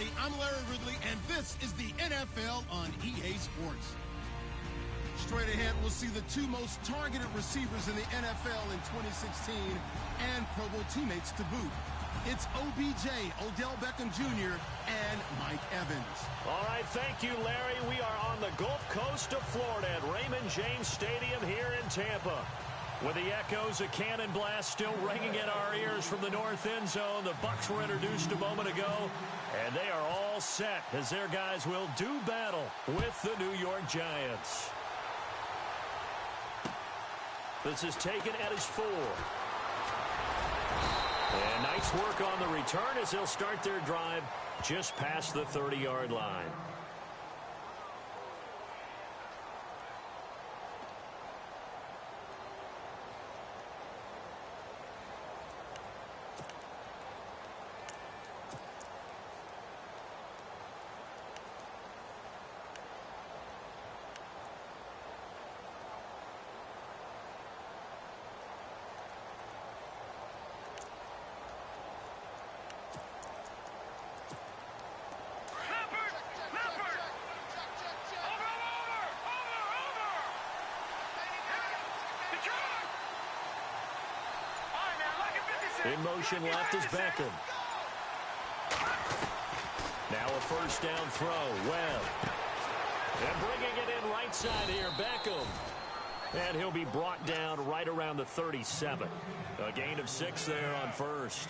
everybody. I'm Larry Ridley, and this is the NFL on EA Sports. Straight ahead, we'll see the two most targeted receivers in the NFL in 2016 and Pro Bowl teammates to boot. It's OBJ, Odell Beckham Jr., and Mike Evans. All right, thank you, Larry. We are on the Gulf Coast of Florida at Raymond James Stadium here in Tampa. With the echoes of cannon blast still ringing in our ears from the north end zone, the Bucs were introduced a moment ago, and they are all set as their guys will do battle with the New York Giants. This is taken at his 4. And nice work on the return as they'll start their drive just past the 30-yard line. In motion left is Beckham. Now a first down throw. Webb. And bringing it in right side here, Beckham. And he'll be brought down right around the 37. A gain of 6 there on first.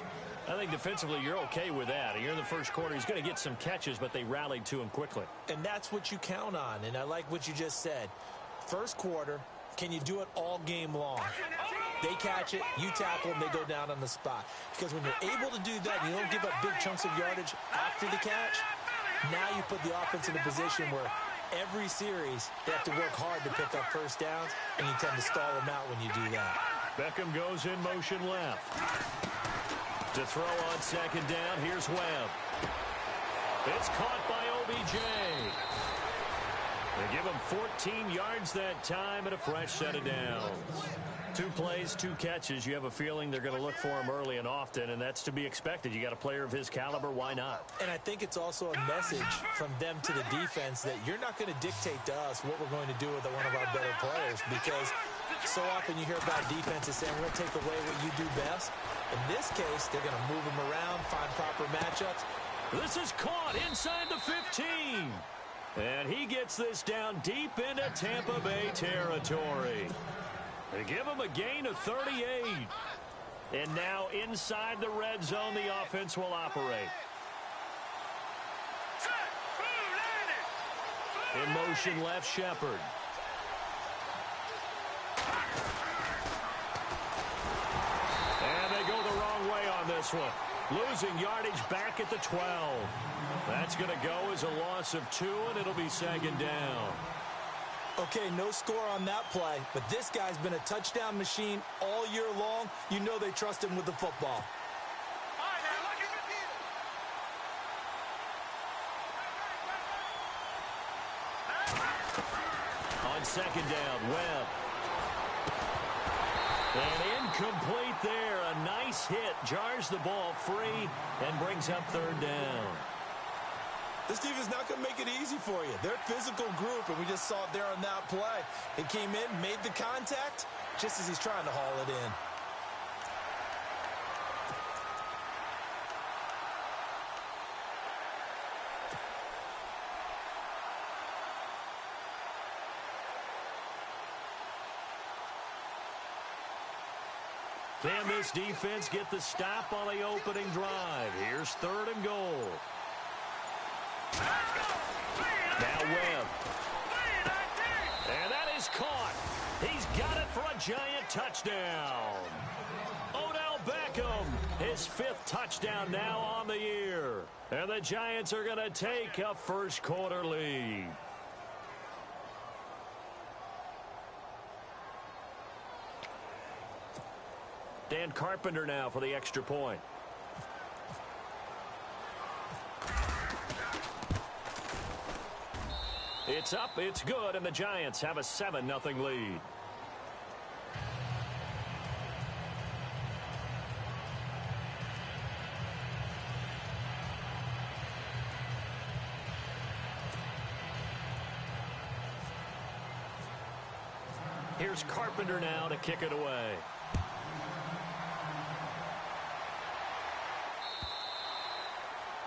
I think defensively you're okay with that. You're in the first quarter. He's going to get some catches, but they rallied to him quickly. And that's what you count on. And I like what you just said. First quarter, can you do it all game long? They catch it, you tackle them, they go down on the spot. Because when you're able to do that, you don't give up big chunks of yardage after the catch, now you put the offense in a position where every series they have to work hard to pick up first downs, and you tend to stall them out when you do that. Beckham goes in motion left. To throw on second down, here's Webb. It's caught by OBJ. They give him 14 yards that time and a fresh set of downs. 2 plays, 2 catches. You have a feeling they're going to look for him early and often, and that's to be expected. You got a player of his caliber, why not? And I think it's also a message from them to the defense that you're not going to dictate to us what we're going to do with one of our better players, because so often you hear about defenses saying we're going to take away what you do best. In this case, they're going to move him around, find proper matchups. This is caught inside the 15. And he gets this down deep into Tampa Bay territory. They give him a gain of 38. And now inside the red zone, the offense will operate. In motion left, Shepard. And they go the wrong way on this one. Losing yardage back at the 12. That's going to go as a loss of 2, and it'll be second down. Okay, no score on that play, but this guy's been a touchdown machine all year long. You know they trust him with the football. On second down, Webb. And incomplete there. A nice hit. Jars the ball free and brings up third down. This defense is not going to make it easy for you. They're a physical group, and we just saw it there on that play. It came in, made the contact, just as he's trying to haul it in. Can this defense get the stop on the opening drive? Here's third and goal. Now Webb. And that is caught. He's got it for a giant touchdown. Odell Beckham, his 5th touchdown now on the year. And the Giants are going to take a first quarter lead. Dan Carpenter now for the extra point. It's up, it's good, and the Giants have a 7-0 lead. Here's Carpenter now to kick it away.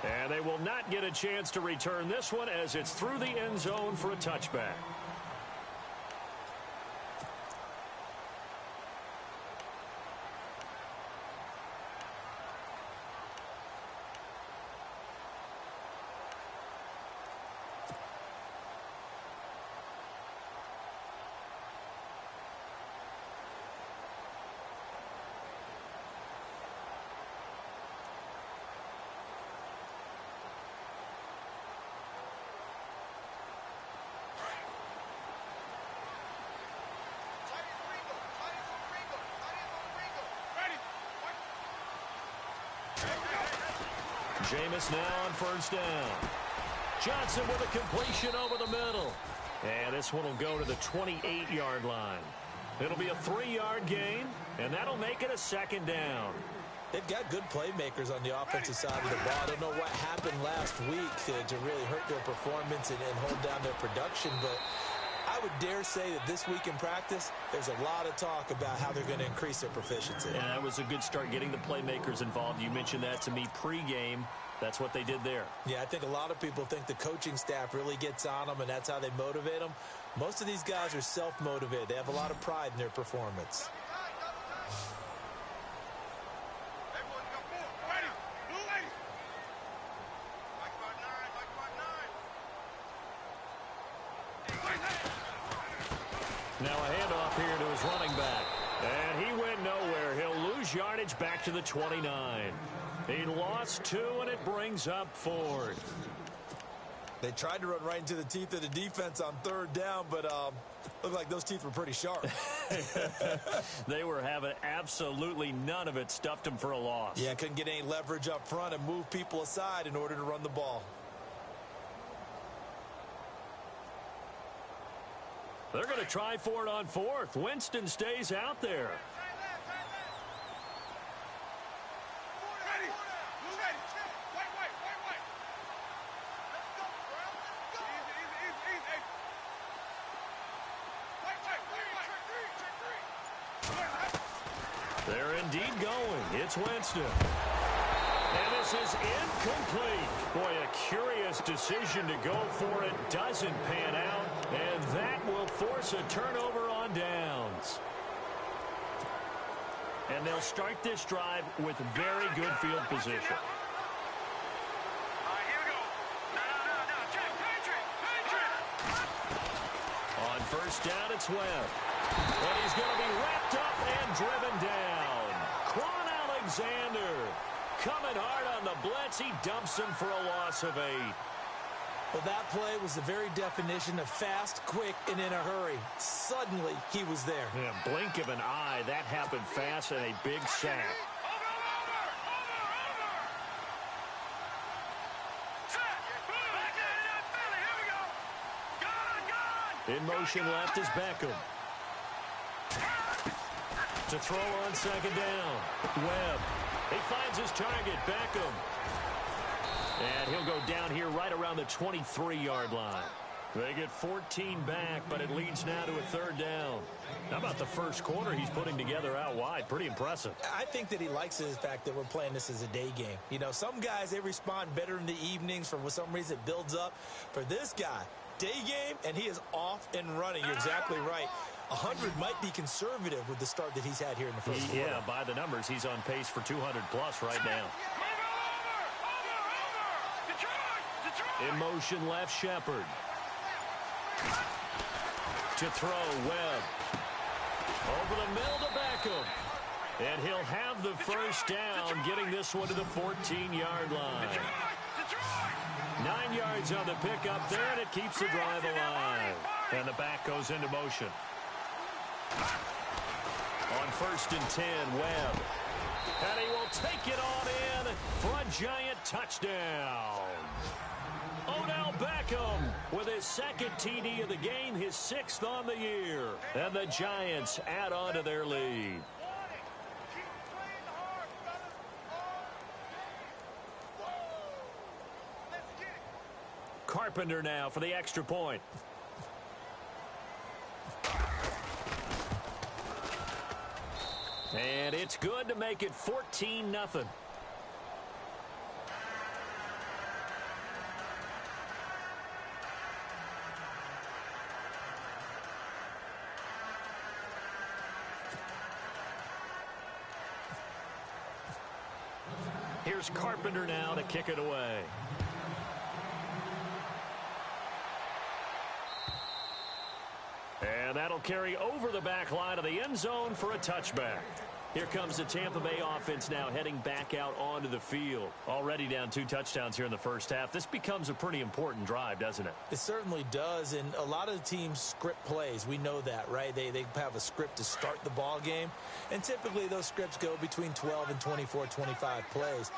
And they will not get a chance to return this one as it's through the end zone for a touchback. Jameis now on first down. Johnson with a completion over the middle. And this one will go to the 28-yard line. It'll be a 3-yard gain, and that'll make it a second down. They've got good playmakers on the offensive side of the ball. I don't know what happened last week to really hurt their performance and hold down their production, but I would dare say that this week in practice, there's a lot of talk about how they're going to increase their proficiency. Yeah, that was a good start getting the playmakers involved. You mentioned that to me pregame. That's what they did there. Yeah, I think a lot of people think the coaching staff really gets on them, and that's how they motivate them. Most of these guys are self-motivated. They have a lot of pride in their performance. Now a handoff here to his running back. And he went nowhere. He'll lose yardage back to the 29. He lost 2, and it brings up 4th. They tried to run right into the teeth of the defense on 3rd down, but looked like those teeth were pretty sharp. They were having absolutely none of it. Stuffed him for a loss. Yeah, couldn't get any leverage up front and move people aside in order to run the ball. They're going to try for it on 4th. Winston stays out there. They're indeed going. It's Winston. And this is incomplete. Boy, a curious decision to go for it. Doesn't pan out. And that will force a turnover on downs. And they'll start this drive with very good field position. On first down, it's Webb. And he's going to be wrapped up and driven down. Quan Alexander coming hard on the blitz. He dumps him for a loss of 8. Well, that play was the very definition of fast, quick, and in a hurry. Suddenly, he was there. Yeah, blink of an eye. That happened fast and a big sack. In motion left is Beckham. To throw on 2nd down. Webb. He finds his target, Beckham. And he'll go down here right around the 23-yard line. They get 14 back, but it leads now to a 3rd down. How about the first quarter he's putting together out wide? Pretty impressive. I think that he likes the fact that we're playing this as a day game. You know, some guys, they respond better in the evenings. For some reason, it builds up. For this guy, day game, and he is off and running. You're exactly right. 100 might be conservative with the start that he's had here in the first quarter. Yeah, by the numbers, he's on pace for 200-plus right now. In motion left, Shepard. To throw, Webb. Over the middle to Beckham. And he'll have the first down, getting this one to the 14-yard line. 9 yards on the pickup there, and it keeps the drive alive. And the back goes into motion. On 1st and 10, Webb. And he will take it on in for a giant touchdown. Odell Beckham with his 2nd TD of the game, his 6th on the year. And the Giants add on to their lead. Carpenter now for the extra point. And it's good to make it 14-0. Here's Carpenter now to kick it away. And that'll carry over the back line of the end zone for a touchback. Here comes the Tampa Bay offense now heading back out onto the field. Already down 2 touchdowns here in the first half. This becomes a pretty important drive, doesn't it? It certainly does, and a lot of the teams script plays. We know that, right? They have a script to start the ball game, and typically those scripts go between 12 and 24, 25 plays.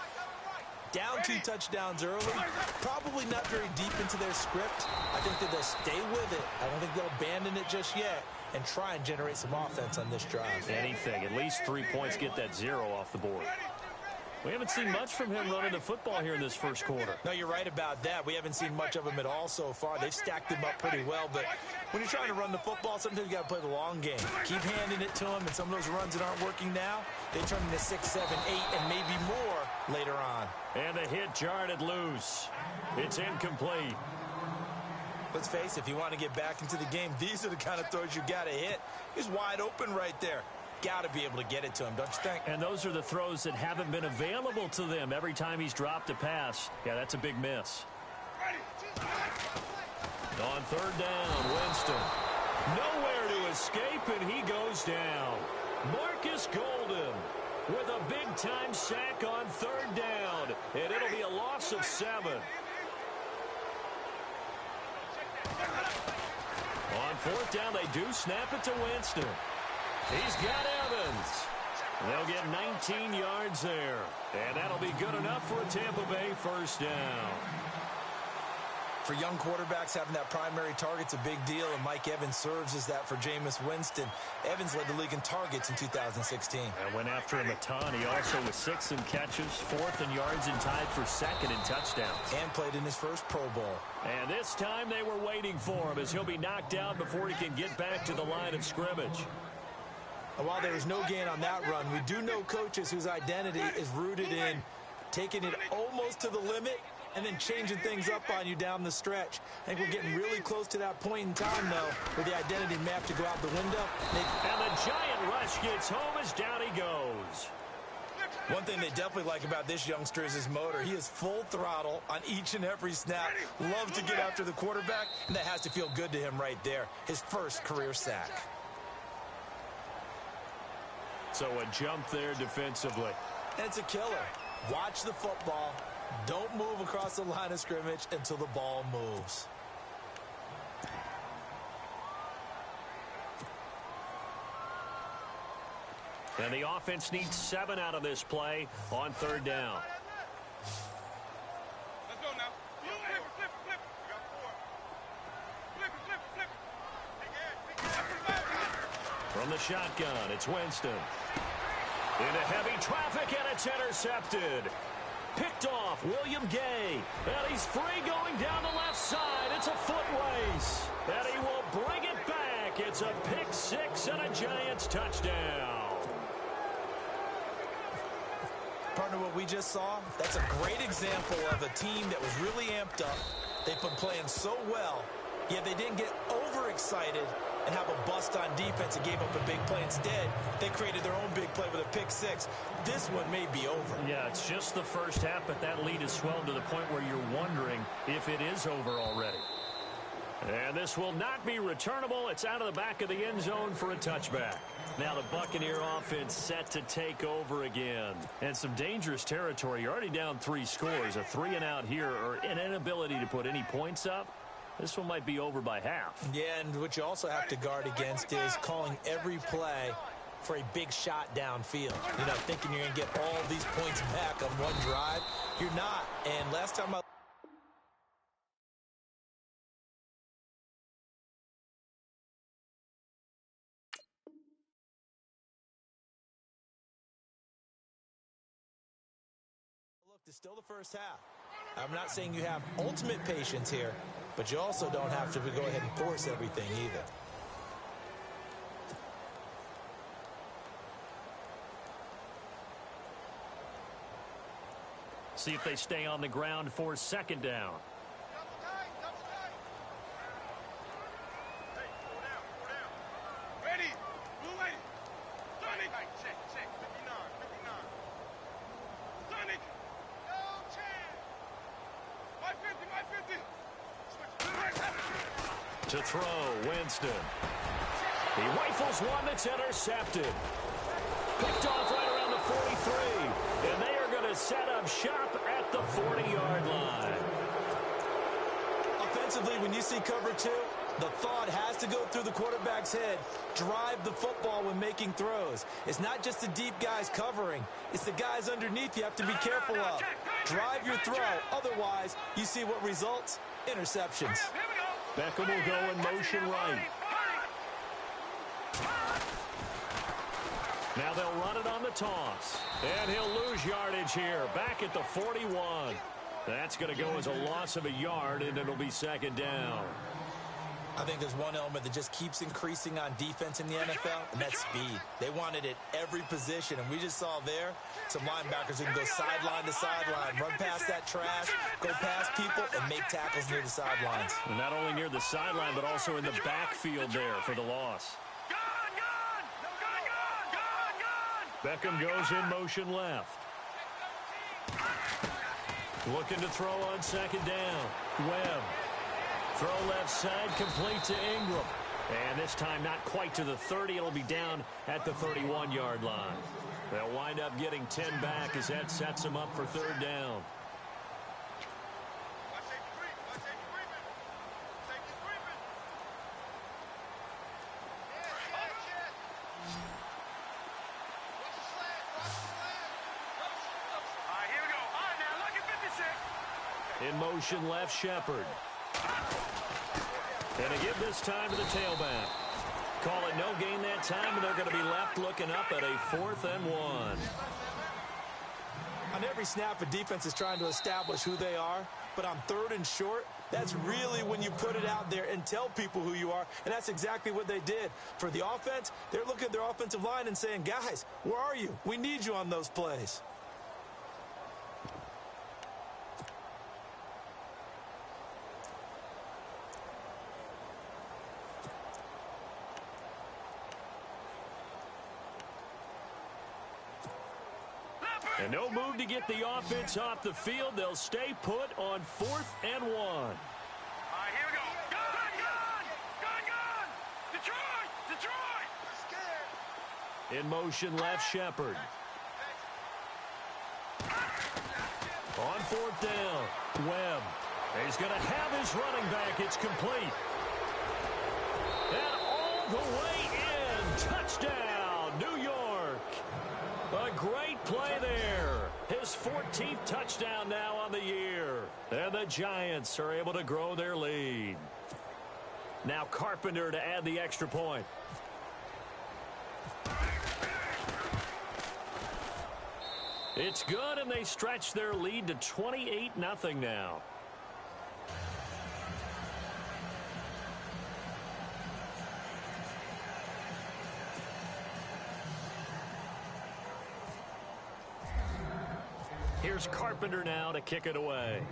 Down 2 touchdowns early, probably not very deep into their script. I think that they'll stay with it. I don't think they'll abandon it just yet and try and generate some offense on this drive. Anything. At least 3 points, get that 0 off the board. We haven't seen much from him running the football here in this first quarter. No, you're right about that. We haven't seen much of him at all so far. They've stacked him up pretty well, but when you're trying to run the football, sometimes you got to play the long game. Keep handing it to him, and some of those runs that aren't working now, they turn into 6, 7, 8, and maybe more later on. And the hit jarred it loose. It's incomplete. Let's face it, if you want to get back into the game, these are the kind of throws you got to hit. He's wide open right there. Got to be able to get it to him, don't you think? And those are the throws that haven't been available to them every time he's dropped a pass. Yeah, that's a big miss. On 3rd down, Winston. Nowhere to escape, and he goes down. Marcus Golden with a big-time sack on 3rd down, and it'll be a loss of 7. On 4th down, they do snap it to Winston. He's got Evans. They'll get 19 yards there. And that'll be good enough for a Tampa Bay 1st down. For young quarterbacks, having that primary target's a big deal, and Mike Evans serves as that for Jameis Winston. Evans led the league in targets in 2016. And went after him a ton. He also was 6th in catches, 4th in yards, and tied for 2nd in touchdowns. And played in his first Pro Bowl. And this time they were waiting for him as he'll be knocked out before he can get back to the line of scrimmage. And while there was no gain on that run, we do know coaches whose identity is rooted in taking it almost to the limit and then changing things up on you down the stretch. I think we're getting really close to that point in time, though, where the identity map to go out the window. And the giant rush gets home as down he goes. One thing they definitely like about this youngster is his motor. He is full throttle on each and every snap. Love to get after the quarterback, and that has to feel good to him right there. His first career sack. So a jump there defensively. And it's a killer. Watch the football. Don't move across the line of scrimmage until the ball moves. And the offense needs 7 out of this play on 3rd down. Let's go now. Flip it. We got 4. Flip it. From the shotgun, it's Winston. Into heavy traffic, and it's intercepted. Picked off, William Gay. And he's free going down the left side. It's a foot race. And he will bring it back. It's a pick 6 and a Giants touchdown. Partner, what we just saw, that's a great example of a team that was really amped up. They've been playing so well, yet they didn't get overexcited and have a bust on defense and gave up a big play. Instead, they created their own big play with a pick 6. This one may be over. Yeah, it's just the first half, but that lead has swelled to the point where you're wondering if it is over already. And this will not be returnable. It's out of the back of the end zone for a touchback. Now the Buccaneer offense set to take over again. And some dangerous territory. You're already down 3 scores. A 3-and-out here, or an inability to put any points up. This one might be over by half. Yeah, and what you also have to guard against is calling every play for a big shot downfield. You know, thinking you're going to get all these points back on one drive. You're not. And last time I it's still the first half. I'm not saying you have ultimate patience here, but you also don't have to go ahead and force everything either. see if they stay on the ground for second down. Double tight, double tight. Hey, pull down, pull down. Ready, blue lady. Sonic. Check, 59, 59. Sonic. No chance. My 50. Switch. To throw, Winston. He rifles one that's intercepted. Picked off right around the 43. And they are going to set up shop at the 40-yard line. Offensively, when you see cover two, the thought has to go through the quarterback's head. Drive the football when making throws. It's not just the deep guys covering. It's the guys underneath you have to be careful of. Drive your throw. Otherwise, you see what results? Interceptions. Beckham will go in motion right. Now they'll run it on the toss. And he'll lose yardage here. Back at the 41. That's going to go as a loss of a yard, and it'll be second down. I think there's one element that just keeps increasing on defense in the NFL, and that's speed. They want it at every position, and we just saw there some linebackers who can go sideline to sideline, run past that trash, go past people, and make tackles near the sidelines. And not only near the sideline, but also in the backfield there for the loss. Beckham goes in motion left. Looking to throw on second down. Webb. Throw left side, complete to Ingram. And this time not quite to the 30. It'll be down at the 31-yard line. They'll wind up getting 10 back as that sets them up for third down. In motion left, Shepard. And again this time to the tailback. Call it no gain that time, and they're going to be left looking up at a 4th and 1. On every snap, a defense is trying to establish who they are, but on 3rd and short, that's really when you put it out there and tell people who you are, and that's exactly what they did. For the offense, they're looking at their offensive line and saying, guys, where are you? We need you on those plays. And no move to get the offense off the field. They'll stay put on 4th and 1. All right, here we go. Gun! Detroit! In motion left, Shepard. On 4th down, Webb. He's going to have his running back. It's complete. And all the way in. Touchdown, New York. A great play there. His 14th touchdown now on the year. And the Giants are able to grow their lead. Now Carpenter to add the extra point. It's good, and they stretch their lead to 28-0 now. Here's Carpenter now to kick it away.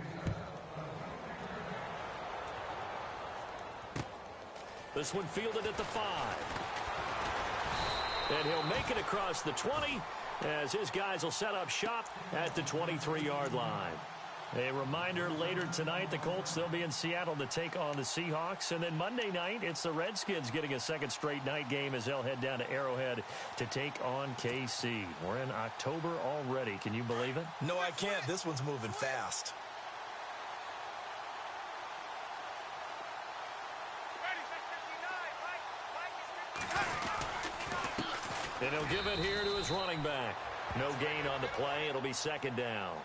This one fielded at the 5. And he'll make it across the 20 as his guys will set up shop at the 23-yard line. A reminder, later tonight, the Colts, they'll be in Seattle to take on the Seahawks. And then Monday night, it's the Redskins getting a second straight night game as they'll head down to Arrowhead to take on KC. We're in October already. Can you believe it? No, I can't. This one's moving fast. And he'll give it here to his running back. No gain on the play. It'll be second down.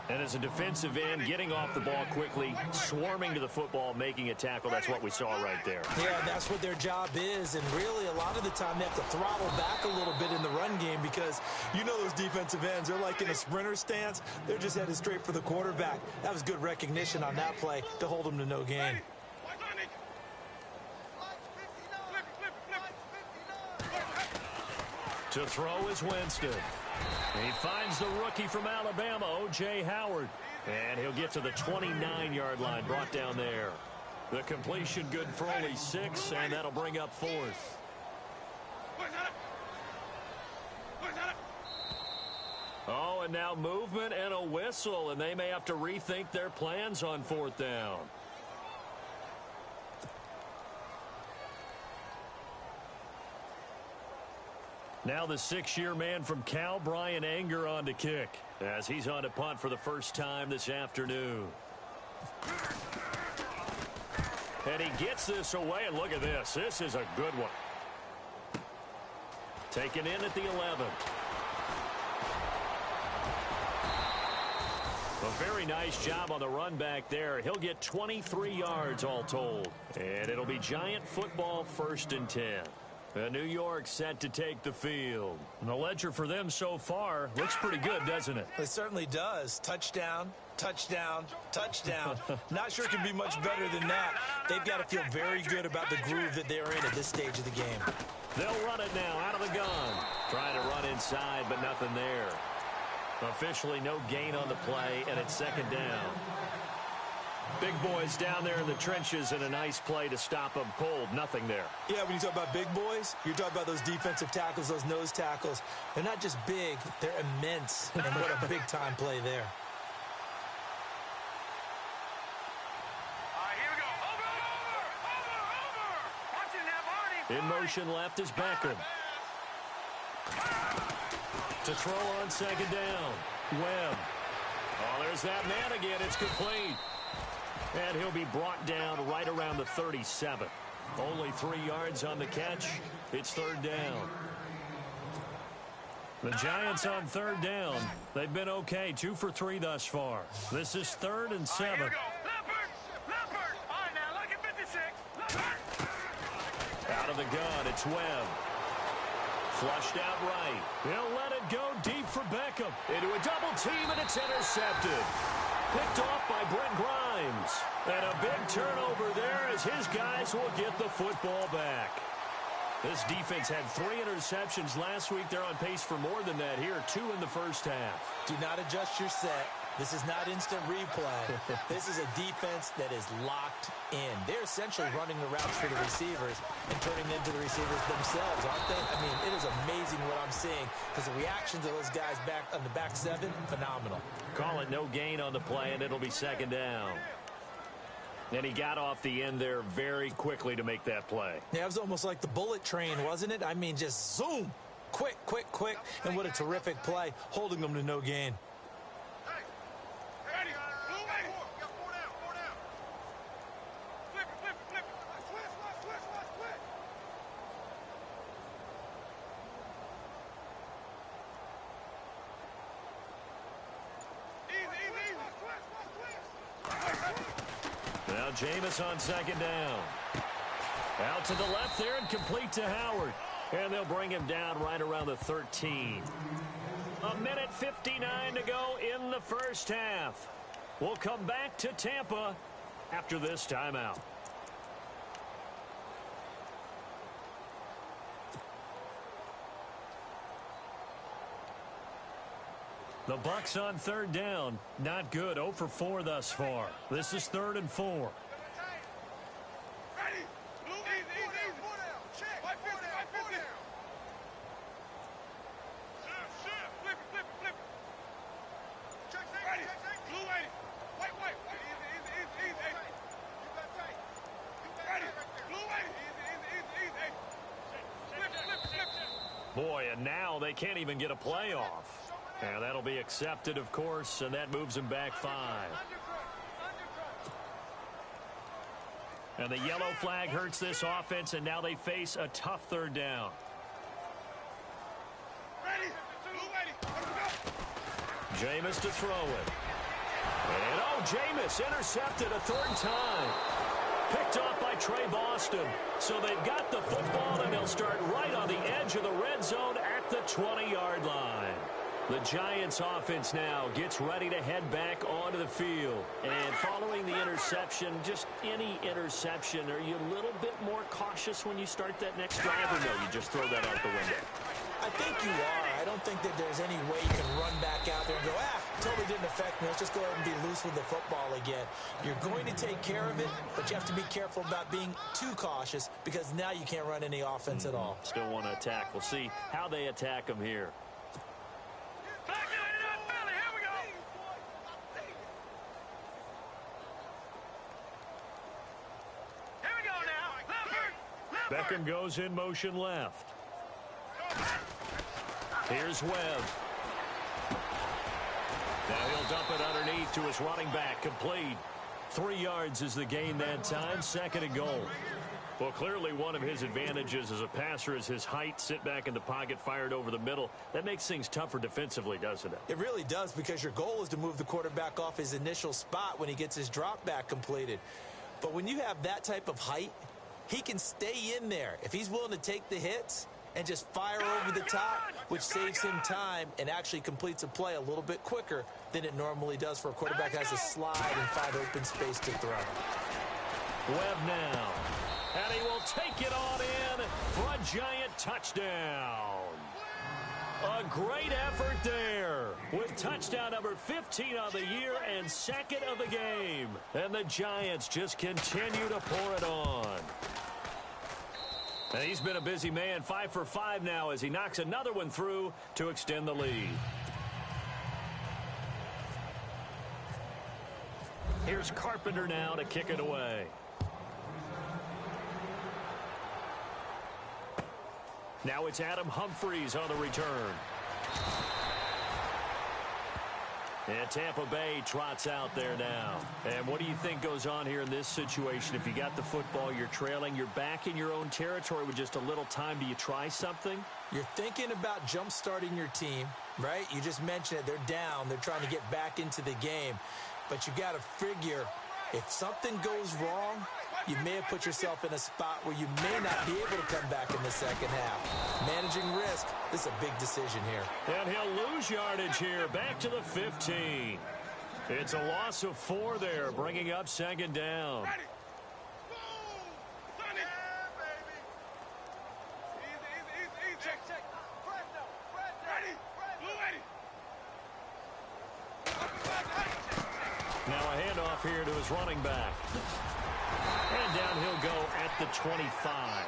And as a defensive end, getting off the ball quickly, swarming to the football, making a tackle. That's what we saw right there. Yeah, that's what their job is. And really, a lot of the time, they have to throttle back a little bit in the run game because you know those defensive ends, they're like in a sprinter stance. They're just headed straight for the quarterback. That was good recognition on that play to hold them to no gain. To throw is Winston. He finds the rookie from Alabama, O.J. Howard. And he'll get to the 29-yard line, brought down there. The completion good for only 6, and that'll bring up 4th. Oh, and now movement and a whistle, and they may have to rethink their plans on 4th down. Now the 6-year man from Cal, Brian Anger, on to kick, as he's on to punt for the first time this afternoon. And he gets this away, and look at this. This is a good one. Taken in at the 11. A very nice job on the run back there. He'll get 23 yards all told. And it'll be Giant football, 1st and 10. New York set to take the field. And the ledger for them so far looks pretty good, doesn't it? It certainly does. Touchdown, touchdown, touchdown. Not sure it can be much better than that. They've got to feel very good about the groove that they're in at this stage of the game. They'll run it now out of the gun. Trying to run inside, but nothing there. Officially no gain on the play, and it's 2nd down. Big boys down there in the trenches, and a nice play to stop them cold. Nothing there. Yeah, when you talk about big boys, you're talking about those defensive tackles, those nose tackles. They're not just big, they're immense. And what a big-time play there. Here we go. Over. Watching that, Barney. In motion left is Beckham. To throw on 2nd down. Webb. Oh, there's that man again. It's complete. And he'll be brought down right around the 37. Only 3 yards on the catch. It's 3rd down. The Giants on 3rd down. They've been okay. 2 for 3 thus far. This is 3rd and 7. Here we go. Leopard. All right, now look at 56. Leopard. Out of the gun, it's Webb. Flushed out right. He'll let it go deep for Beckham. Into a double team, and it's intercepted. Picked off by Brent Grimes. And a big turnover there as his guys will get the football back. This defense had 3 interceptions last week. They're on pace for more than that here. 2 in the first half. Do not adjust your set. This is not instant replay. This is a defense that is locked in. They're essentially running the routes for the receivers and turning them into the receivers themselves, aren't they? I mean, it is amazing what I'm seeing because the reactions of those guys back on the back 7, phenomenal. Call it no gain on the play, and it'll be 2nd down. And he got off the end there very quickly to make that play. Yeah, it was almost like the bullet train, wasn't it? I mean, just zoom. Quick. And what a terrific play, holding them to no gain. Now Jameis on 2nd down. Out to the left there and complete to Howard. And they'll bring him down right around the 13. 1:59 to go in the first half. We'll come back to Tampa after this timeout. The Bucs on 3rd down. Not good. 0 for 4 thus far. This is 3rd and 4. Ready. Blue, easy. Check. 550. Shift. Flip it. Check. Ready. Blue, 80. White. Easy. You got tight. Ready. Blue, 80. Easy. Flip. Boy, and now they can't even get a play off. And that'll be accepted, of course, and that moves them back 5. And the yellow flag hurts this offense, and now they face a tough 3rd down. Ready. Jameis to throw it. And, Jameis intercepted a 3rd time. Picked off by Trey Boston. So they've got the football, and they'll start right on the edge of the red zone at the 20-yard line. The Giants offense now gets ready to head back onto the field. And following the interception, just any interception, are you a little bit more cautious when you start that next drive, or no, you just throw that out the window? I think you are. I don't think that there's any way you can run back out there and go, totally didn't affect me. Let's just go ahead and be loose with the football again. You're going to take care of it, but you have to be careful about being too cautious because now you can't run any offense at all. Still want to attack. We'll see how they attack him here. Here we go. Here we go now. Beckham goes in motion left. Here's Webb. Now he'll dump it underneath to his running back. Complete. 3 yards is the gain that time. 2nd and goal. Well, clearly one of his advantages as a passer is his height. Sit back in the pocket, fired over the middle. That makes things tougher defensively, doesn't it? It really does, because your goal is to move the quarterback off his initial spot when he gets his drop back completed. But when you have that type of height, he can stay in there. If he's willing to take the hits and just fire over the top, which saves him time and actually completes a play a little bit quicker than it normally does for a quarterback who has to slide and find open space to throw. Webb now. And he will take it on in for a giant touchdown. A great effort there with touchdown number 15 on the year and 2nd of the game. And the Giants just continue to pour it on. And he's been a busy man, 5 for 5 now as he knocks another one through to extend the lead. Here's Carpenter now to kick it away. Now it's Adam Humphries on the return. And Tampa Bay trots out there now. And what do you think goes on here in this situation? If you got the football, you're trailing, you're back in your own territory with just a little time. Do you try something? You're thinking about jump-starting your team, right? You just mentioned it. They're down. They're trying to get back into the game. But you got to figure, if something goes wrong, you may have put yourself in a spot where you may not be able to come back in the second half. Managing risk, this is a big decision here. And he'll lose yardage here, back to the 15. It's a loss of 4 there, bringing up 2nd down. Ready. Yeah, baby. Easy. Check. Ready. Blue ready. Now a handoff here to his running back. And down he'll go at the 25.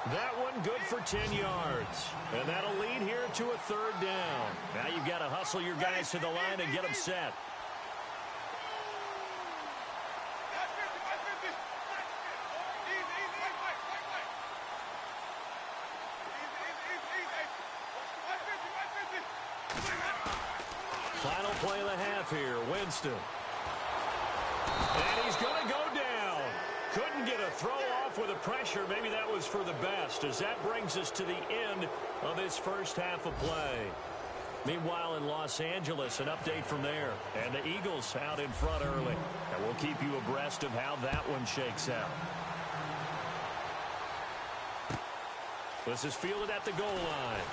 That one good for 10 yards. And that'll lead here to a 3rd down. Now you've got to hustle your guys to the line and get them set. Final play of the half here, Winston. And he's going to go down. Couldn't get a throw off with the pressure. Maybe that was for the best, as that brings us to the end of this first half of play. Meanwhile, in Los Angeles, an update from there. And the Eagles out in front early. And we'll keep you abreast of how that one shakes out. This is fielded at the goal line.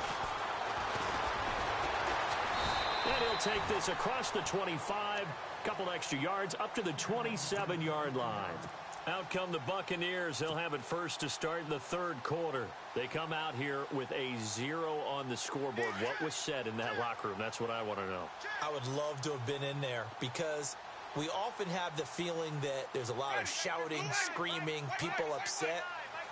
And he'll take this across the 25. Couple extra yards up to the 27-yard line. Out come the Buccaneers. They'll have it first to start the 3rd quarter. They come out here with a 0 on the scoreboard. What was said in that locker room? That's what I want to know. I would love to have been in there, because we often have the feeling that there's a lot of shouting, screaming, people upset.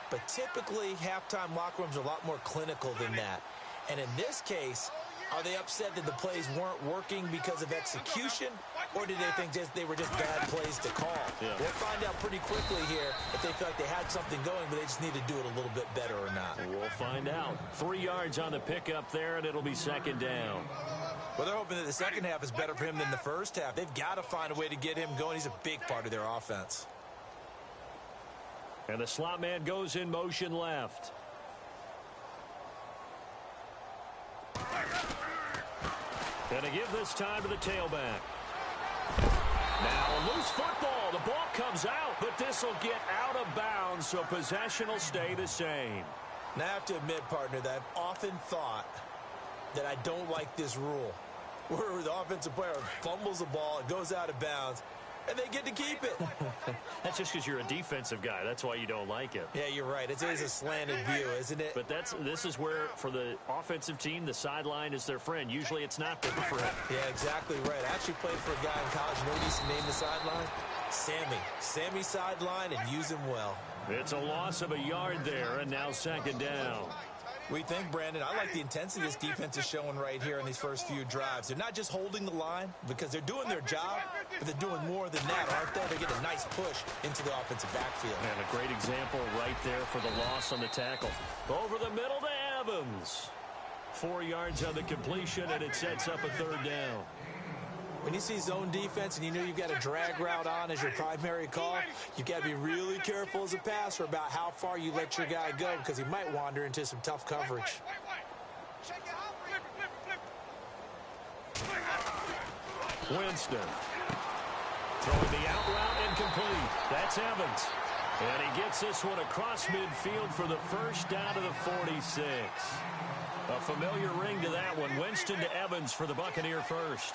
But typically, halftime locker rooms are a lot more clinical than that. And in this case, are they upset that the plays weren't working because of execution, or did they think they were just bad plays to call? Yeah. We'll find out pretty quickly here if they feel like they had something going, but they just need to do it a little bit better or not. We'll find out. 3 yards on the pickup there, and it'll be 2nd down. Well, they're hoping that the second half is better for him than the first half. They've got to find a way to get him going. He's a big part of their offense. And the slot man goes in motion left. And to give this time to the tailback. Now a loose football. The ball comes out, but this will get out of bounds, so possession will stay the same. Now I have to admit, partner, that I've often thought that I don't like this rule, where the offensive player fumbles the ball, it goes out of bounds, and they get to keep it. That's just because you're a defensive guy. That's why you don't like it. Yeah, you're right. It is a slanted view, isn't it? But this is where, for the offensive team, the sideline is their friend. Usually it's not their friend. Yeah, exactly right. I actually played for a guy in college. You know what he used to name the sideline? Sammy. Sammy sideline, and use him well. It's a loss of a yard there, and now second down. We think, Brandon, I like the intensity this defense is showing right here in these first few drives. They're not just holding the line because they're doing their job, but they're doing more than that, aren't they? They're getting a nice push into the offensive backfield. And a great example right there for the loss on the tackle. Over the middle to Evans. 4 yards on the completion, and it sets up a third down. When you see zone defense and you know you've got a drag route on as your primary call, you've got to be really careful as a passer about how far you let your guy go because he might wander into some tough coverage. Winston. Throwing the out route incomplete. That's Evans. And he gets this one across midfield for the first down to the 46. A familiar ring to that one. Winston to Evans for the Buccaneer first.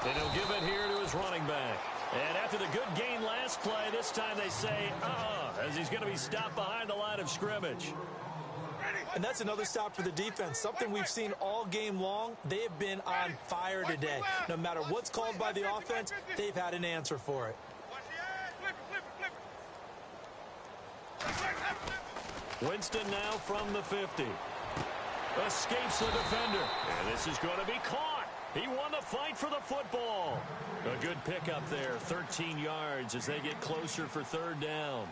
And he'll give it here to his running back. And after the good gain last play, this time they say, as he's going to be stopped behind the line of scrimmage. And that's another stop for the defense. Something we've seen all game long. They have been on fire today. No matter what's called by the offense, they've had an answer for it. Winston now from the 50. Escapes the defender. And this is going to be caught. He won the fight for the football. A good pickup there. 13 yards as they get closer for third down.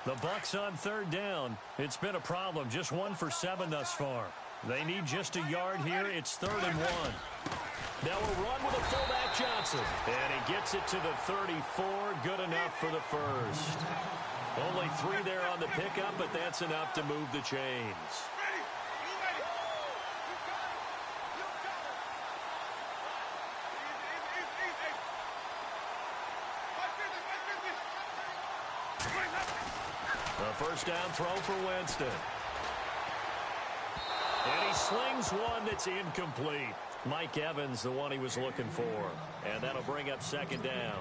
The Bucs on third down. It's been a problem. Just 1 for 7 thus far. They need just a yard here. It's 3rd and 1. Now a run with a fullback Johnson. And he gets it to the 34. Good enough for the first. Only 3 there on the pickup, but that's enough to move the chains. A first down throw for Winston. And he slings one that's incomplete. Mike Evans, the one he was looking for. And that'll bring up second down.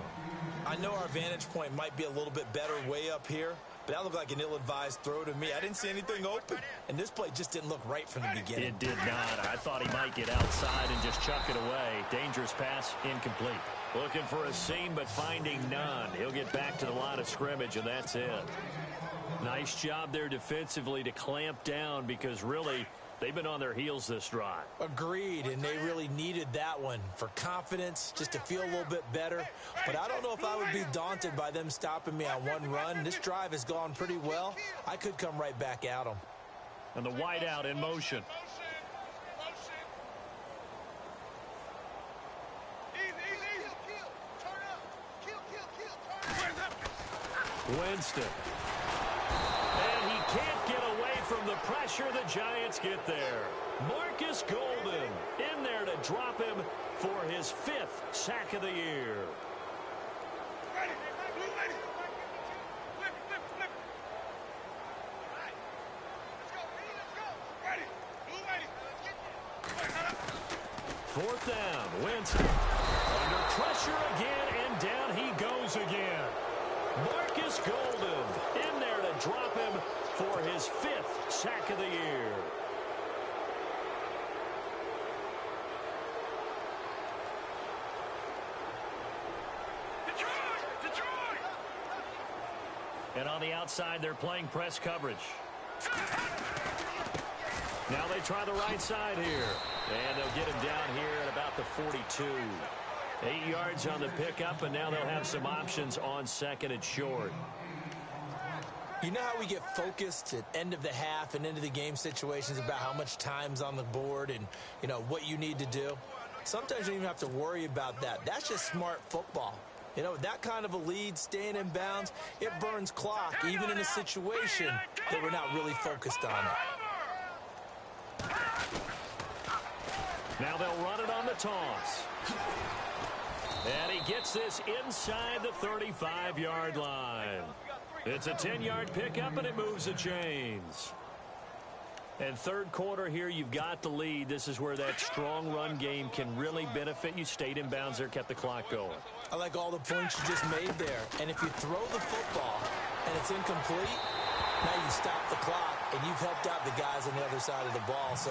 I know our vantage point might be a little bit better way up here, but that looked like an ill-advised throw to me. I didn't see anything open, and this play just didn't look right from the beginning. It did not. I thought he might get outside and just chuck it away. Dangerous pass, incomplete. Looking for a seam, but finding none. He'll get back to the line of scrimmage, and that's it. Nice job there defensively to clamp down because really they've been on their heels this drive. Agreed, and they really needed that one for confidence, just to feel a little bit better. But I don't know if I would be daunted by them stopping me on one run. This drive has gone pretty well. I could come right back at them. And the wideout in motion. Winston. And he can't get away from the pressure. The Giants get there. Marcus Golden in there to drop him for his 5th sack of the year. Fourth down, Winston. Under pressure again, and down he goes again. Marcus Golden in there to drop him for his 5th sack of the year. Detroit! And on the outside, they're playing press coverage. Now they try the right side here. And they'll get him down here at about the 42. 8 yards on the pickup, and now they'll have some options on second and short. You know how we get focused at end of the half and into the game situations about how much time's on the board and, you know, what you need to do? sometimes you don't even have to worry about that. That's just smart football. You know, that kind of a lead, staying in bounds, it burns clock, even in a situation that we're not really focused on it. Now they'll run it on the toss. And he gets this inside the 35-yard line. It's a 10-yard pickup, and it moves the chains. And third quarter here, you've got the lead. This is where that strong run game can really benefit you. Stayed in bounds there, kept the clock going. I like all the points you just made there. And if you throw the football and it's incomplete, now you stop the clock, and you've helped out the guys on the other side of the ball. So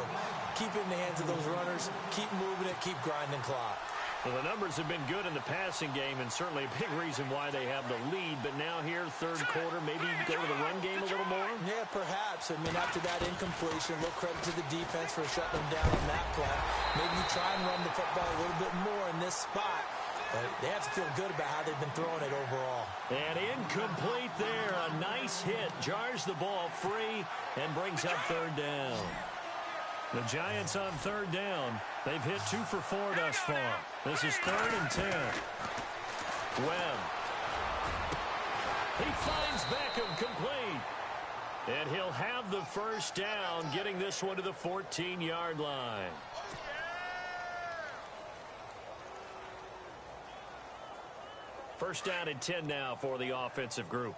keep it in the hands of those runners. Keep moving it. Keep grinding clock. Well, the numbers have been good in the passing game, and certainly a big reason why they have the lead. But now here, third quarter, maybe go to the run game a little more? Yeah, perhaps. I mean, after that incompletion, a little credit to the defense for shutting them down on that play. Maybe you try and run the football a little bit more in this spot. But they have to feel good about how they've been throwing it overall. And incomplete there. A nice hit. Jars the ball free and brings up third down. The Giants on third down. They've hit 2 for 4 thus far. This is 3rd and 10. Webb. He finds Beckham complete. And he'll have the first down, getting this one to the 14-yard line. First down and 10 now for the offensive group.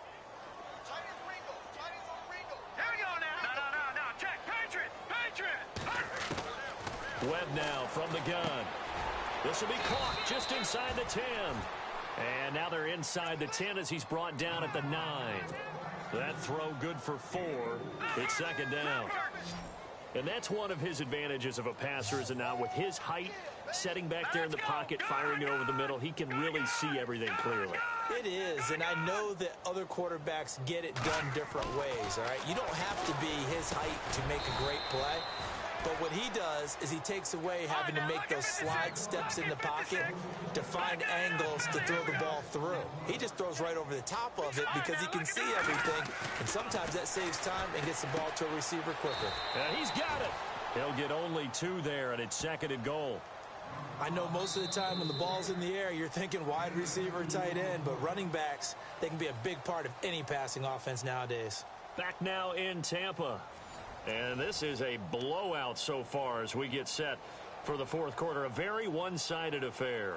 Webb now from the gun. This will be caught just inside the 10. And now they're inside the 10 as he's brought down at the 9. That throw good for 4. It's second down. And that's one of his advantages of a passer, is it not? With his height, setting back there in the pocket, firing it over the middle, he can really see everything clearly. It is, and I know that other quarterbacks get it done different ways, all right? You don't have to be his height to make a great play. But what he does is he takes away having to make those slide steps in the pocket to find angles to throw the ball through. He just throws right over the top of it because he can see everything, and sometimes that saves time and gets the ball to a receiver quicker. And he's got it. He'll get only 2 there, and it's 2nd and goal. I know most of the time when the ball's in the air, you're thinking wide receiver, tight end, but running backs, they can be a big part of any passing offense nowadays. Back now in Tampa. And this is a blowout so far as we get set for the fourth quarter. A very one-sided affair.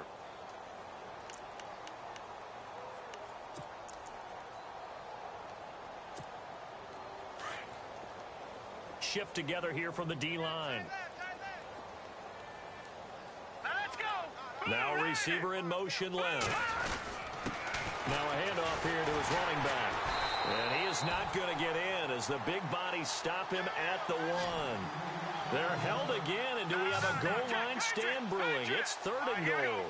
Shift together here from the D-line. Now a receiver in motion left. Now a handoff here to his running back. And he is not going to get in as the big bodies stop him at the 1. They're held again, and do we have a goal line stand brewing? It's 3rd and goal.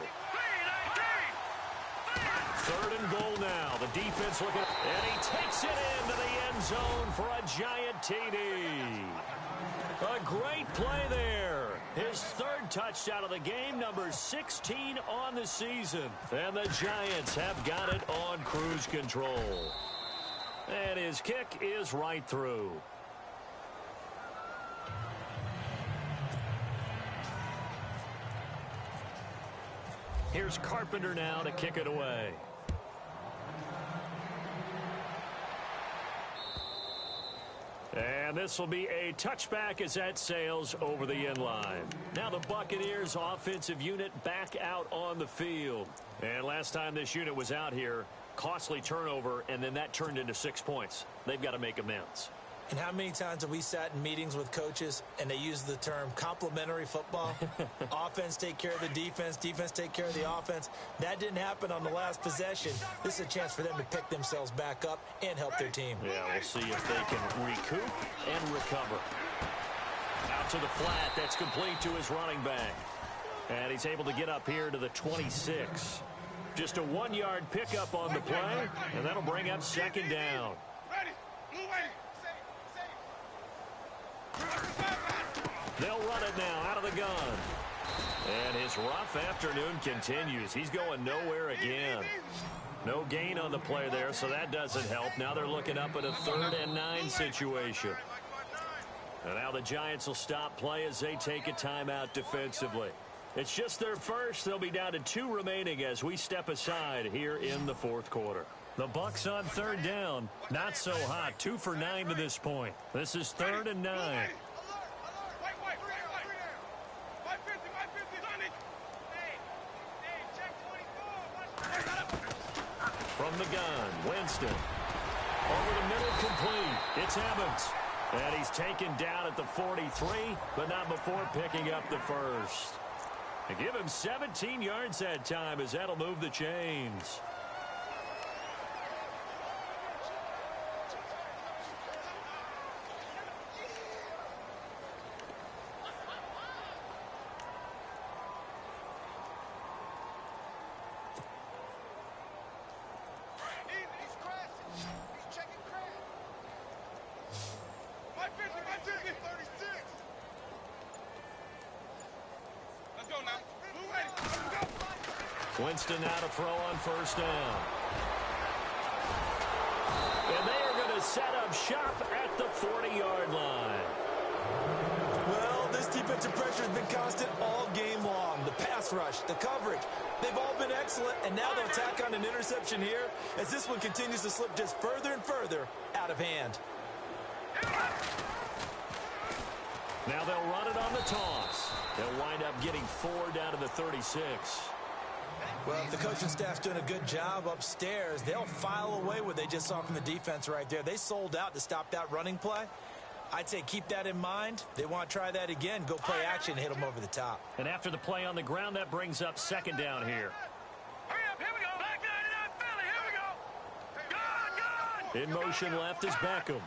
3rd and goal now. The defense looking, and he takes it into the end zone for a giant TD. A great play there. His 3rd touchdown of the game, number 16 on the season. And the Giants have got it on cruise control. And his kick is right through. Here's Carpenter now to kick it away. And this will be a touchback as that sails over the end line. Now the Buccaneers offensive unit back out on the field. And last time this unit was out here, costly turnover, and then that turned into 6 points. They've got to make amends. And how many times have we sat in meetings with coaches and they use the term complementary football? Offense take care of the defense, defense take care of the offense. That didn't happen on the last possession. This is a chance for them to pick themselves back up and help their team. Yeah, we'll see if they can recoup and recover. Out to the flat. That's complete to his running back. And he's able to get up here to the 26. Just a 1-yard pickup on the play, and that'll bring up 2nd down. They'll run it now out of the gun. And his rough afternoon continues. He's going nowhere again. No gain on the play there, so that doesn't help. Now they're looking up at a 3rd and 9 situation. And now the Giants will stop play as they take a timeout defensively. It's just their first. They'll be down to 2 remaining as we step aside here in the fourth quarter. The Bucs on third down. Not so hot. 2 for 9 to this point. This is 3rd and 9. From the gun, Winston. Over the middle, complete. It's Evans. And he's taken down at the 43, but not before picking up the first. They give him 17 yards that time as that'll move the chains. Winston now to throw on first down. And they are going to set up shop at the 40-yard line. Well, this defensive pressure has been constant all game long. The pass rush, the coverage, they've all been excellent, and now they'll tack on an interception here as this one continues to slip just further and further out of hand. Now they'll run it on the toss. They'll wind up getting 4 down to the 36. Well, if the coaching staff's doing a good job upstairs, they'll file away what they just saw from the defense right there. They sold out to stop that running play. I'd say keep that in mind. They want to try that again. Go play action, hit them over the top. And after the play on the ground, that brings up 2nd down here. Hurry up, here we go. Back 99 Philly, here we go. Good, good. In motion left is Beckham.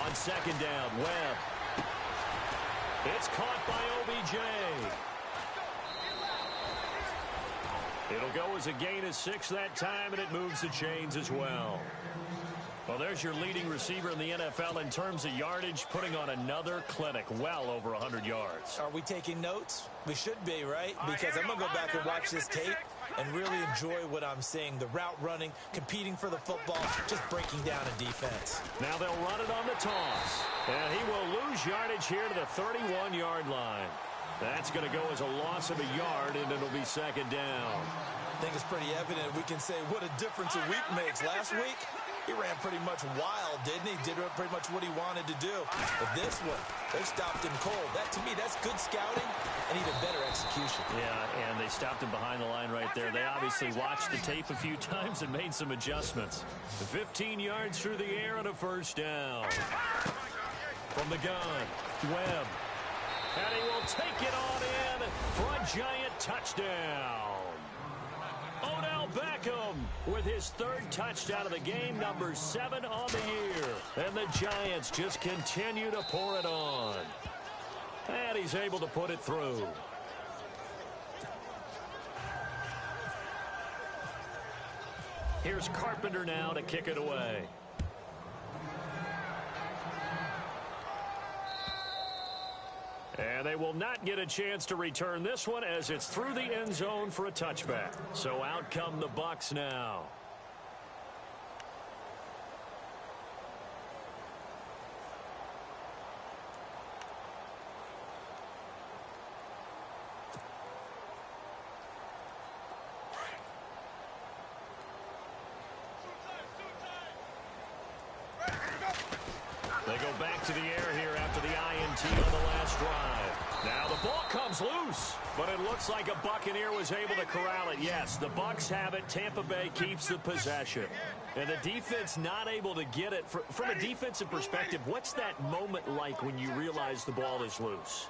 On 2nd down, Webb. It's caught by OBJ. It'll go as a gain of 6 that time, and it moves the chains as well. Well, there's your leading receiver in the NFL in terms of yardage, putting on another clinic, well over 100 yards. Are we taking notes? We should be, right? Because I'm going to go back and watch this tape and really enjoy what I'm seeing. The route running, competing for the football, just breaking down a defense. Now they'll run it on the toss. And he will lose yardage here to the 31-yard line. That's going to go as a loss of a yard, and it'll be 2nd down. I think it's pretty evident we can say what a difference a week makes. Last week, he ran pretty much wild, didn't he? Did pretty much what he wanted to do. But this one, they stopped him cold. That, to me, that's good scouting and even better execution. Yeah, and they stopped him behind the line right there. They obviously watched the tape a few times and made some adjustments. 15 yards through the air and a first down. From the gun, Webb. And he will take it on in for a giant touchdown. Odell Beckham with his 3rd touchdown of the game, number 7 on the year. And the Giants just continue to pour it on. And he's able to put it through. Here's Carpenter now to kick it away. And they will not get a chance to return this one as it's through the end zone for a touchback. So out come the Bucs now. They go back to the air here after the INT on the last drive. Now the ball comes loose, but it looks like a Buccaneer was able to corral it. Yes, the Bucs have it. Tampa Bay keeps the possession. And the defense not able to get it. From a defensive perspective, what's that moment like when you realize the ball is loose?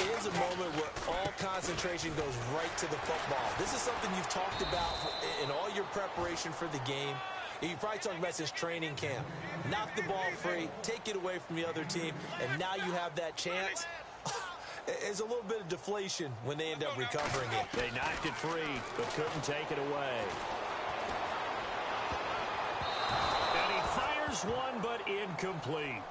It is a moment where all concentration goes right to the football. This is something you've talked about in all your preparation for the game. You probably talked about this training camp. Knock the ball free, take it away from the other team, and now you have that chance. There's a little bit of deflation when they end up recovering it. They knocked it free, but couldn't take it away. And he fires one, but incomplete.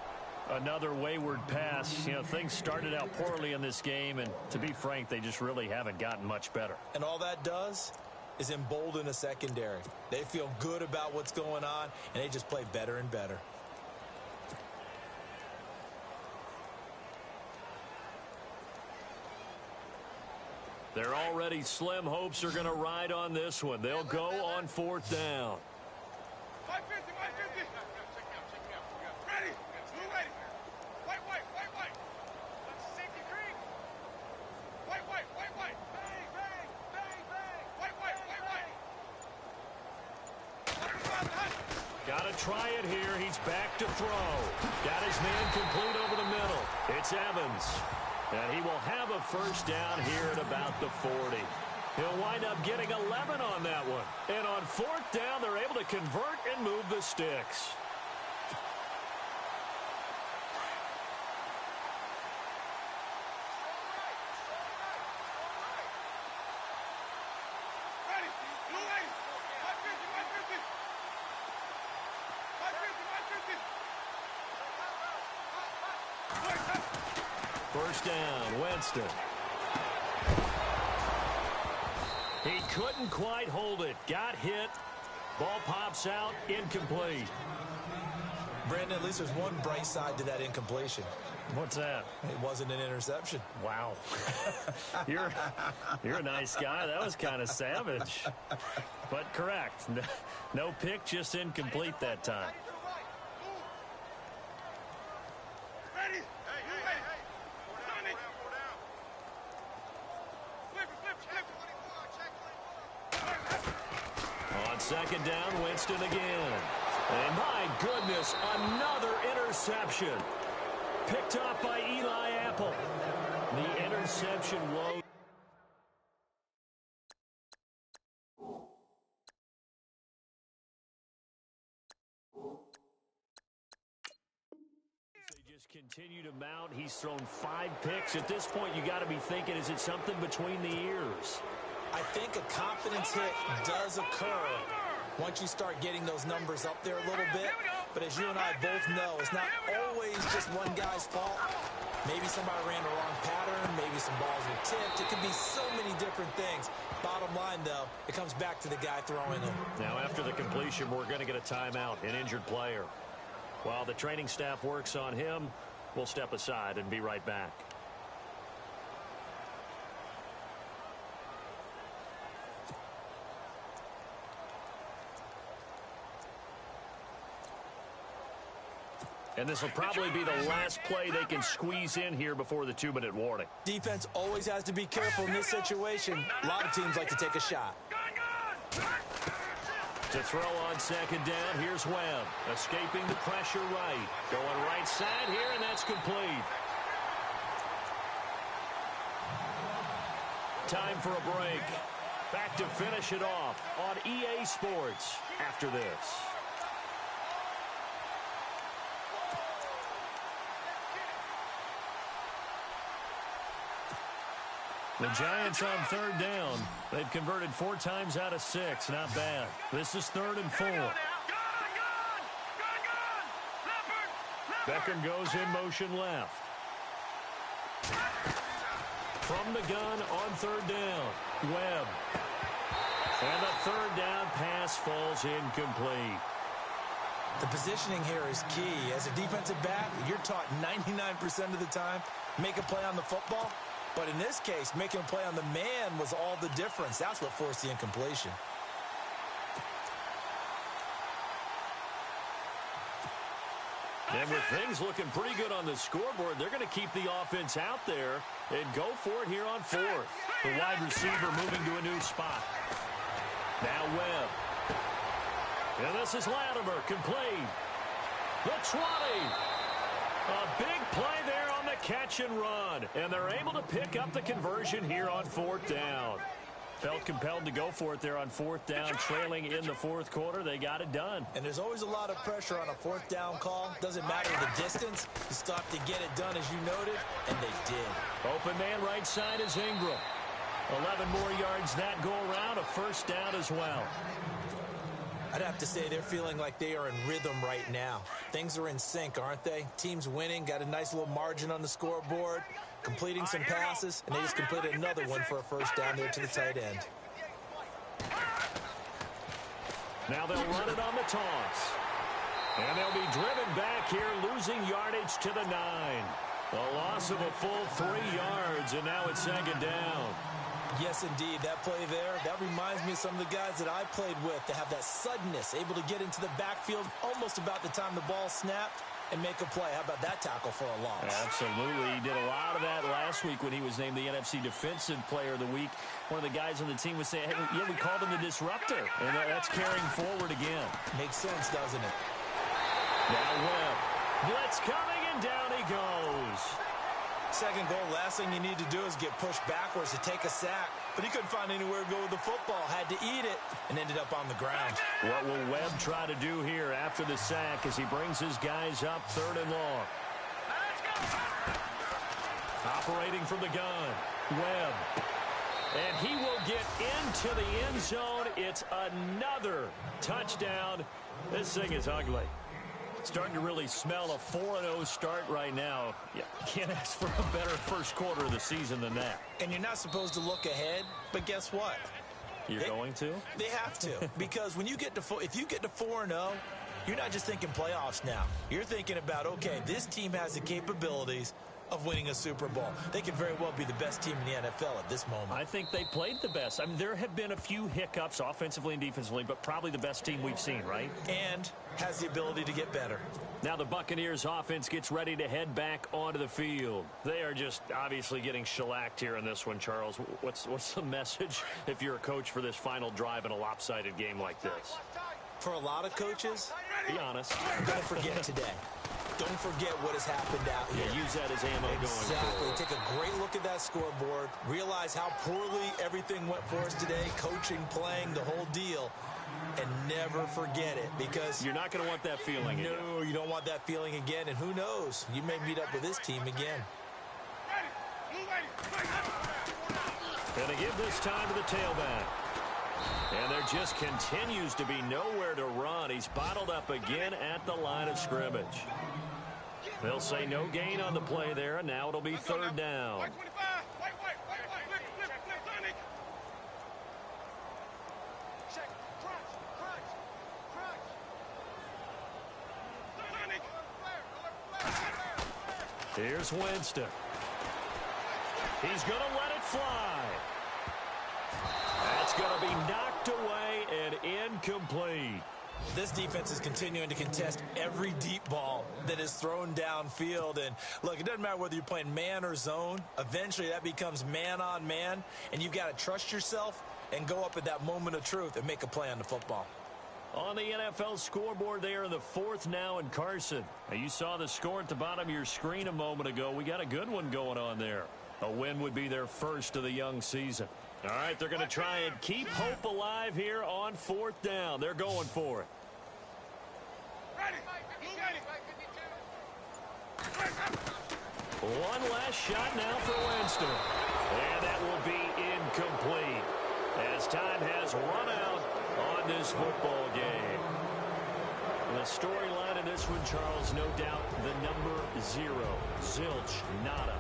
Another wayward pass. You know, things started out poorly in this game, and to be frank, they just really haven't gotten much better. And all that does is embolden a secondary. They feel good about what's going on, and they just play better and better. Their already slim hopes are going to ride on this one. They'll go on 4th down. 550, 550. Ready. Blue ready. White. Let's safety creek. White. Bang. White. Got to try it here. He's back to throw. Got his man complete over the middle. It's Evans. And he will have a first down here at about the 40. He'll wind up getting 11 on that one. And on 4th down, they're able to convert and move the sticks. Ready. Blue ready. 550. 550. First down, Winston. He couldn't quite hold it. Got hit. Ball pops out. Incomplete. Brandon, at least there's one bright side to that incompletion. What's that? It wasn't an interception. Wow. You're a nice guy. That was kind of savage. But correct. No pick, just incomplete that time. Ready. On 2nd down, Winston again. And my goodness, another interception. Picked off by Eli Apple. The interception low. They just continue to mount. He's thrown 5 picks. At this point, you got to be thinking, is it something between the ears? I think a confidence hit does occur once you start getting those numbers up there a little bit. But as you and I both know, it's not always just one guy's fault. Maybe somebody ran the wrong pattern. Maybe some balls were tipped. It could be so many different things. Bottom line, though, it comes back to the guy throwing them. Now, after the completion, we're going to get a timeout, an injured player. While the training staff works on him, we'll step aside and be right back. And this will probably be the last play they can squeeze in here before the 2-minute warning. Defense always has to be careful in this situation. A lot of teams like to take a shot. To throw on 2nd down, here's Webb. Escaping the pressure right. Going right side here, and that's complete. Time for a break. Back to finish it off on EA Sports after this. The Giants on 3rd down. They've converted 4 times out of 6. Not bad. This is 3rd and 4. Beckham goes in motion left. From the gun on 3rd down. Webb. And the 3rd down pass falls incomplete. The positioning here is key. As a defensive back, you're taught 99% of the time, make a play on the football. But in this case, making a play on the man was all the difference. That's what forced the incompletion. And with things looking pretty good on the scoreboard, they're going to keep the offense out there and go for it here on 4th. The wide receiver moving to a new spot. Now Webb. And this is Latimer, complete. The 20. A big play there on the catch and run. And they're able to pick up the conversion here on 4th down. Felt compelled to go for it there on 4th down, trailing in the 4th quarter. They got it done. And there's always a lot of pressure on a 4th down call. Doesn't matter the distance. You still have to get it done, as you noted, and they did. Open man right side is Ingram. 11 more yards that go around, a first down as well. I'd have to say they're feeling like they are in rhythm right now. Things are in sync, aren't they? Team's winning, got a nice little margin on the scoreboard, completing some passes, and they just completed another one for a first down there to the tight end. Now they'll run it on the toss. And they'll be driven back here, losing yardage to the 9. A loss of a full 3 yards, and now it's 2nd down. Yes, indeed. That play there, that reminds me of some of the guys that I played with to have that suddenness, able to get into the backfield almost about the time the ball snapped and make a play. How about that tackle for a loss? Absolutely. He did a lot of that last week when he was named the NFC Defensive Player of the Week. One of the guys on the team was saying, hey, yeah, we called him the disruptor. And that's carrying forward again. Makes sense, doesn't it? Now Webb. Blitz coming, and down he goes. Second goal, last thing you need to do is get pushed backwards to take a sack. But he couldn't find anywhere to go with the football. Had to eat it and ended up on the ground. What will Webb try to do here after the sack as he brings his guys up 3rd and long? Operating from the gun, Webb. And he will get into the end zone. It's another touchdown. This thing is ugly. Starting to really smell a 4-0 start right now. Yeah, can't ask for a better first quarter of the season than that. And you're not supposed to look ahead, but guess what? You're going to? They have to. Because when you get to if you get to 4-0, you're not just thinking playoffs now. You're thinking about, okay, this team has the capabilities of winning a Super Bowl. They could very well be the best team in the NFL at this moment. I think they played the best. I mean, there have been a few hiccups offensively and defensively, but probably the best team we've seen, right? And has the ability to get better. Now the Buccaneers offense gets ready to head back onto the field. They are just obviously getting shellacked here in this one, Charles. What's the message if you're a coach for this final drive in a lopsided game like this? For a lot of coaches, be honest. Don't forget today. Don't forget what has happened out here. Yeah, use that as ammo going forward. Take a great look at that scoreboard. Realize how poorly everything went for us today. Coaching, playing, the whole deal. And never forget it, because you're not going to want that feeling again. No, you don't want that feeling again. And who knows? You may meet up with this team again. Going to give this time to the tailback. And there just continues to be nowhere to run. He's bottled up again at the line of scrimmage. They'll say no gain on the play there, and now it'll be 3rd down. Here's Winston. He's going to let it fly. That's going to be knocked away and incomplete. This defense is continuing to contest every deep ball that is thrown downfield. And, look, it doesn't matter whether you're playing man or zone. Eventually, that becomes man-on-man, and you've got to trust yourself and go up at that moment of truth and make a play on the football. On the NFL scoreboard there in the 4th now in Carson. Now, you saw the score at the bottom of your screen a moment ago. We got a good one going on there. A win would be their first of the young season. All right, they're going to try and keep hope alive here on 4th down. They're going for it. One last shot now for Winston. And that will be incomplete as time has run out on this football game. And the storyline in this one, Charles, no doubt the number 0, zilch, nada.